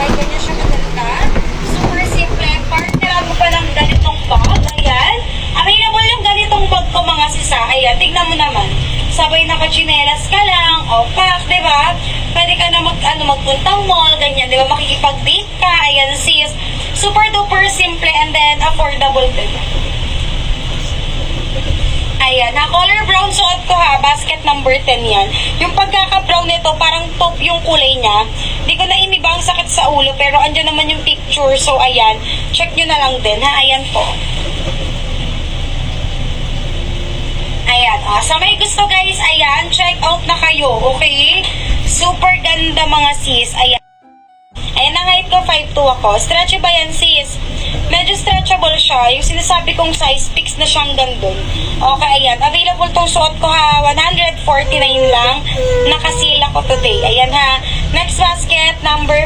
Okay, ganyan siya maganda. Super simple. Partneran mo pa ng ganitong bag. Ayan. Available yung ganitong bag ko mga sisa. Ayan, tignan mo naman. Sabay nakachinelas ka lang, o pack, di ba? Pwede ka na magpuntang mall, ganyan, di ba? Makikipag-date ka, ayan sis. Super duper simple and then affordable din. Ayan, na color brown suot ko ha, basket number 10 yan. Yung pagkaka-brown nito, parang taupe yung kulay niya. Hindi ko na iniba ang sakit sa ulo, pero andyan naman yung picture. So, ayan, check nyo na lang din ha, ayan po. Ayan, sa may gusto guys, ayan, check out na kayo, okay? Super ganda mga sis, ayan. Ayan, ang height ko, 5'2 ako. Stretchy ba yan sis? Medyo stretchable siya. Yung sinasabi kong size, fix na siyang gandun. Okay, ayan. Available tong suot ko ha. 149 lang. Nakasila ko today. Ayan ha. Next basket, number